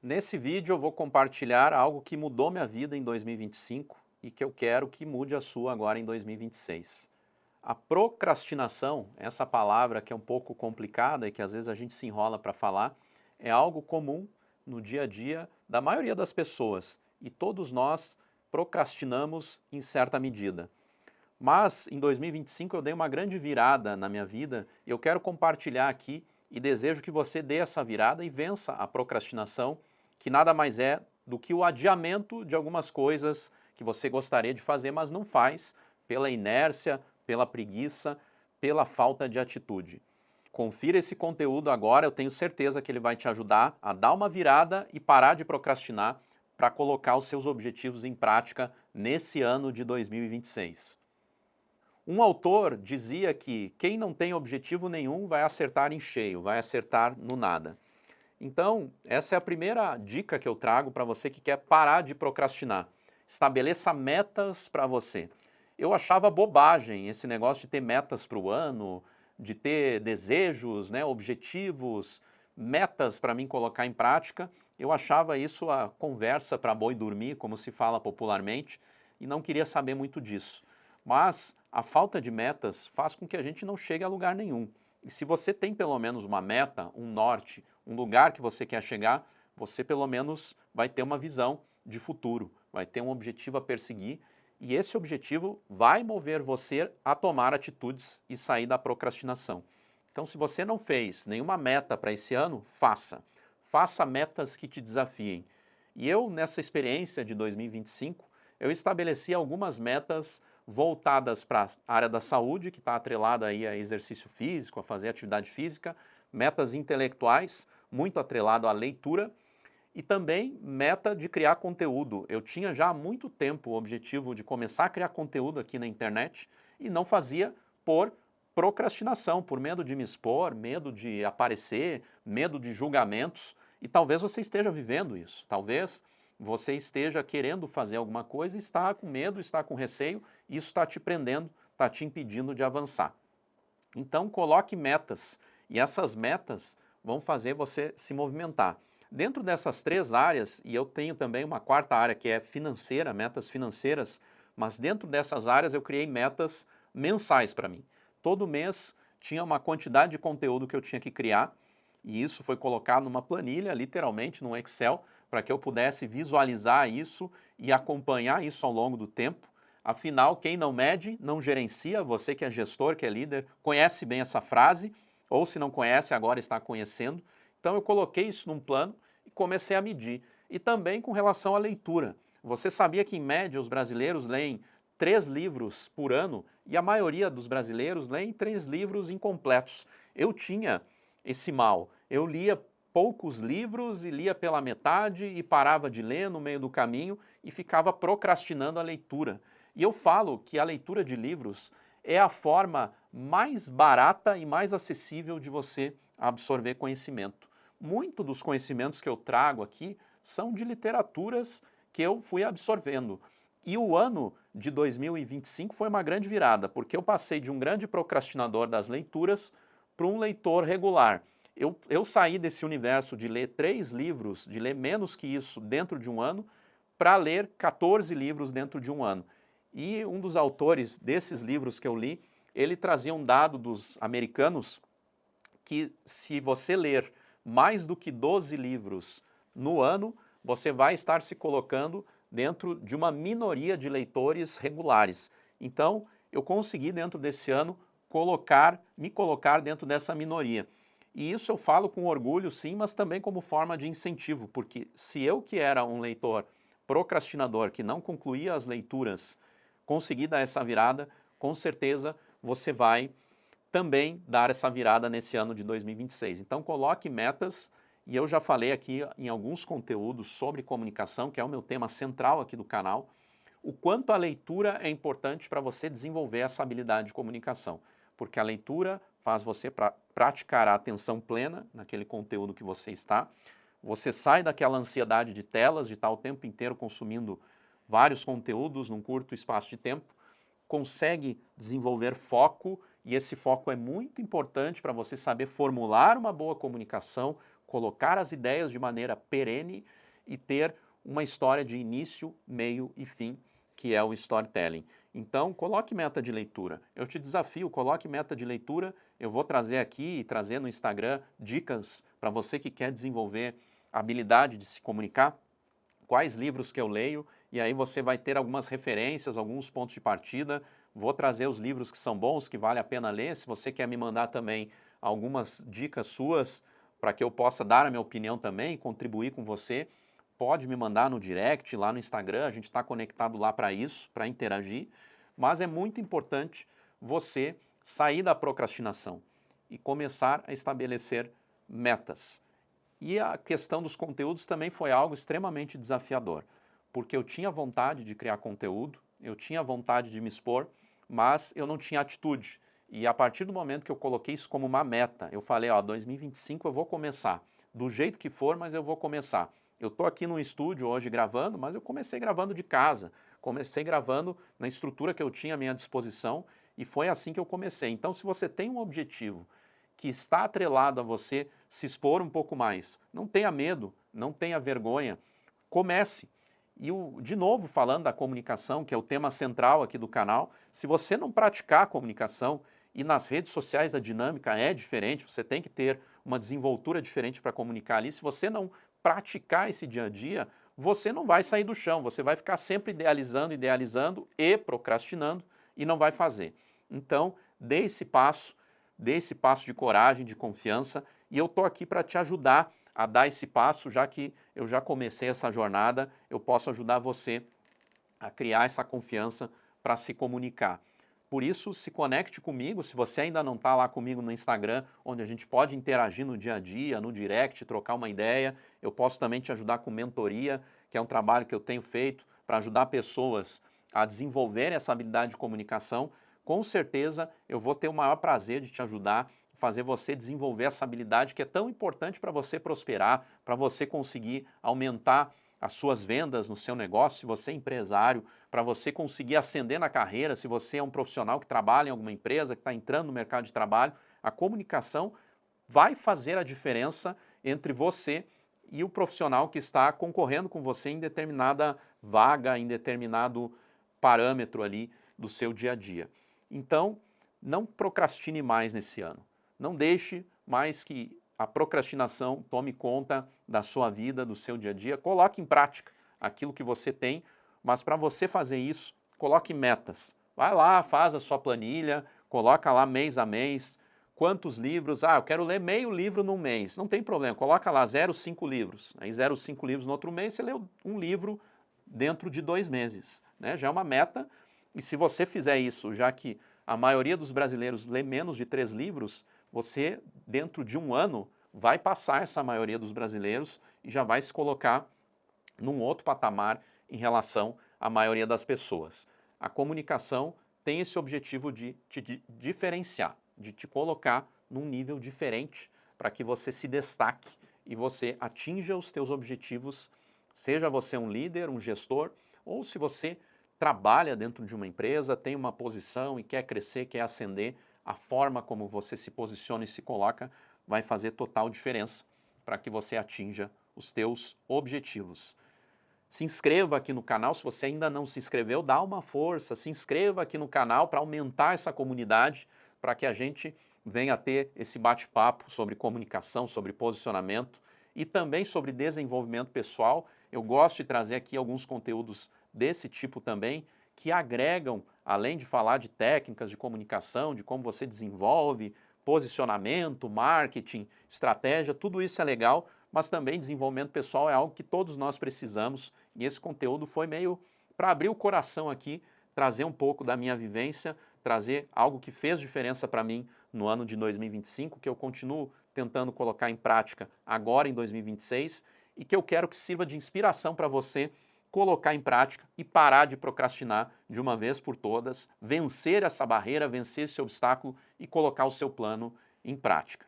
Nesse vídeo eu vou compartilhar algo que mudou minha vida em 2025 e que eu quero que mude a sua agora em 2026. A procrastinação, essa palavra que é um pouco complicada e que às vezes a gente se enrola para falar, é algo comum no dia a dia da maioria das pessoas e todos nós procrastinamos em certa medida. Mas em 2025 eu dei uma grande virada na minha vida e eu quero compartilhar aqui e desejo que você dê essa virada e vença a procrastinação, que nada mais é do que o adiamento de algumas coisas que você gostaria de fazer, mas não faz, pela inércia, pela preguiça, pela falta de atitude. Confira esse conteúdo agora, eu tenho certeza que ele vai te ajudar a dar uma virada e parar de procrastinar para colocar os seus objetivos em prática nesse ano de 2026. Um autor dizia que quem não tem objetivo nenhum vai acertar em cheio, vai acertar no nada. Então, essa é a primeira dica que eu trago para você que quer parar de procrastinar. Estabeleça metas para você. Eu achava bobagem esse negócio de ter metas para o ano, de ter desejos, né, objetivos, metas para mim colocar em prática. Eu achava isso a conversa para boi dormir, como se fala popularmente, e não queria saber muito disso. Mas a falta de metas faz com que a gente não chegue a lugar nenhum. E se você tem pelo menos uma meta, um norte, um lugar que você quer chegar, você pelo menos vai ter uma visão de futuro, vai ter um objetivo a perseguir e esse objetivo vai mover você a tomar atitudes e sair da procrastinação. Então, se você não fez nenhuma meta para esse ano, faça. Faça metas que te desafiem. E eu, nessa experiência de 2025, eu estabeleci algumas metas voltadas para a área da saúde, que está atrelada aí a exercício físico, a fazer atividade física, metas intelectuais, muito atrelado à leitura, e também meta de criar conteúdo. Eu tinha já há muito tempo o objetivo de começar a criar conteúdo aqui na internet e não fazia por procrastinação, por medo de me expor, medo de aparecer, medo de julgamentos. E talvez você esteja vivendo isso. Talvez você esteja querendo fazer alguma coisa e está com medo, está com receio, e isso está te prendendo, está te impedindo de avançar. Então coloque metas e essas metas vão fazer você se movimentar. Dentro dessas três áreas, e eu tenho também uma quarta área que é financeira, metas financeiras, mas dentro dessas áreas eu criei metas mensais para mim. Todo mês tinha uma quantidade de conteúdo que eu tinha que criar e isso foi colocado numa planilha, literalmente num Excel, para que eu pudesse visualizar isso e acompanhar isso ao longo do tempo. Afinal, quem não mede, não gerencia. Você que é gestor, que é líder, conhece bem essa frase, ou se não conhece, agora está conhecendo. Então eu coloquei isso num plano e comecei a medir. E também com relação à leitura. Você sabia que, em média, os brasileiros leem 3 livros por ano e a maioria dos brasileiros leem 3 livros incompletos. Eu tinha esse mal. Eu lia poucos livros e lia pela metade e parava de ler no meio do caminho e ficava procrastinando a leitura. E eu falo que a leitura de livros é a forma mais barata e mais acessível de você absorver conhecimento. Muito dos conhecimentos que eu trago aqui são de literaturas que eu fui absorvendo. E o ano de 2025 foi uma grande virada, porque eu passei de um grande procrastinador das leituras para um leitor regular. Eu saí desse universo de ler 3 livros, de ler menos que isso dentro de um ano, para ler 14 livros dentro de um ano. E um dos autores desses livros que eu li, ele trazia um dado dos americanos que se você ler mais do que 12 livros no ano, você vai estar se colocando dentro de uma minoria de leitores regulares. Então, eu consegui dentro desse ano me colocar dentro dessa minoria. E isso eu falo com orgulho, sim, mas também como forma de incentivo, porque se eu que era um leitor procrastinador, que não concluía as leituras, consegui dar essa virada, com certeza você vai também dar essa virada nesse ano de 2026. Então coloque metas, e eu já falei aqui em alguns conteúdos sobre comunicação, que é o meu tema central aqui do canal, o quanto a leitura é importante para você desenvolver essa habilidade de comunicação, porque a leitura faz você praticar a atenção plena naquele conteúdo que você está, você sai daquela ansiedade de telas, de estar o tempo inteiro consumindo vários conteúdos num curto espaço de tempo, consegue desenvolver foco, e esse foco é muito importante para você saber formular uma boa comunicação, colocar as ideias de maneira perene e ter uma história de início, meio e fim, que é o storytelling. Então, coloque meta de leitura. Eu te desafio, coloque meta de leitura. Eu vou trazer aqui e trazer no Instagram dicas para você que quer desenvolver a habilidade de se comunicar, quais livros que eu leio, e aí você vai ter algumas referências, alguns pontos de partida. Vou trazer os livros que são bons, que vale a pena ler. Se você quer me mandar também algumas dicas suas para que eu possa dar a minha opinião também, contribuir com você, pode me mandar no direct, lá no Instagram, a gente está conectado lá para isso, para interagir, mas é muito importante você sair da procrastinação e começar a estabelecer metas. E a questão dos conteúdos também foi algo extremamente desafiador, porque eu tinha vontade de criar conteúdo, eu tinha vontade de me expor, mas eu não tinha atitude. E a partir do momento que eu coloquei isso como uma meta, eu falei, ó, 2025 eu vou começar, do jeito que for, mas eu vou começar. Eu estou aqui no estúdio hoje gravando, mas eu comecei gravando de casa, comecei gravando na estrutura que eu tinha à minha disposição e foi assim que eu comecei. Então, se você tem um objetivo que está atrelado a você se expor um pouco mais, não tenha medo, não tenha vergonha, comece. E de novo, falando da comunicação, que é o tema central aqui do canal, se você não praticar a comunicação, e nas redes sociais a dinâmica é diferente, você tem que ter uma desenvoltura diferente para comunicar ali, se você não praticar esse dia a dia, você não vai sair do chão, você vai ficar sempre idealizando, idealizando e procrastinando e não vai fazer. Então, dê esse passo de coragem, de confiança, e eu estou aqui para te ajudar a dar esse passo, já que eu já comecei essa jornada, eu posso ajudar você a criar essa confiança para se comunicar. Por isso, se conecte comigo, se você ainda não está lá comigo no Instagram, onde a gente pode interagir no dia a dia, no direct, trocar uma ideia. Eu posso também te ajudar com mentoria, que é um trabalho que eu tenho feito para ajudar pessoas a desenvolverem essa habilidade de comunicação. Com certeza, eu vou ter o maior prazer de te ajudar, fazer você desenvolver essa habilidade que é tão importante para você prosperar, para você conseguir aumentar as suas vendas no seu negócio, se você é empresário, para você conseguir ascender na carreira, se você é um profissional que trabalha em alguma empresa, que está entrando no mercado de trabalho, a comunicação vai fazer a diferença entre você e o profissional que está concorrendo com você em determinada vaga, em determinado parâmetro ali do seu dia a dia. Então, não procrastine mais nesse ano. Não deixe mais que a procrastinação tome conta da sua vida, do seu dia a dia. Coloque em prática aquilo que você tem, mas para você fazer isso, coloque metas. Vai lá, faz a sua planilha, coloca lá mês a mês, quantos livros, eu quero ler meio livro num mês. Não tem problema, coloca lá 0,5 livros. Aí 0,5 livros no outro mês, você lê um livro dentro de 2 meses. Né? Já é uma meta, e se você fizer isso, já que a maioria dos brasileiros lê menos de 3 livros, você, dentro de um ano, vai passar essa maioria dos brasileiros e já vai se colocar num outro patamar em relação à maioria das pessoas. A comunicação tem esse objetivo de te diferenciar, de te colocar num nível diferente para que você se destaque e você atinja os teus objetivos, seja você um líder, um gestor, ou se você trabalha dentro de uma empresa, tem uma posição e quer crescer, quer ascender, a forma como você se posiciona e se coloca vai fazer total diferença para que você atinja os teus objetivos. Se inscreva aqui no canal, se você ainda não se inscreveu, dá uma força, se inscreva aqui no canal para aumentar essa comunidade, para que a gente venha a ter esse bate-papo sobre comunicação, sobre posicionamento e também sobre desenvolvimento pessoal. Eu gosto de trazer aqui alguns conteúdos desse tipo também, que agregam, além de falar de técnicas de comunicação, de como você desenvolve, posicionamento, marketing, estratégia, tudo isso é legal, mas também desenvolvimento pessoal é algo que todos nós precisamos, e esse conteúdo foi meio para abrir o coração aqui, trazer um pouco da minha vivência, trazer algo que fez diferença para mim no ano de 2025, que eu continuo tentando colocar em prática agora em 2026, e que eu quero que sirva de inspiração para você colocar em prática e parar de procrastinar de uma vez por todas, vencer essa barreira, vencer esse obstáculo e colocar o seu plano em prática.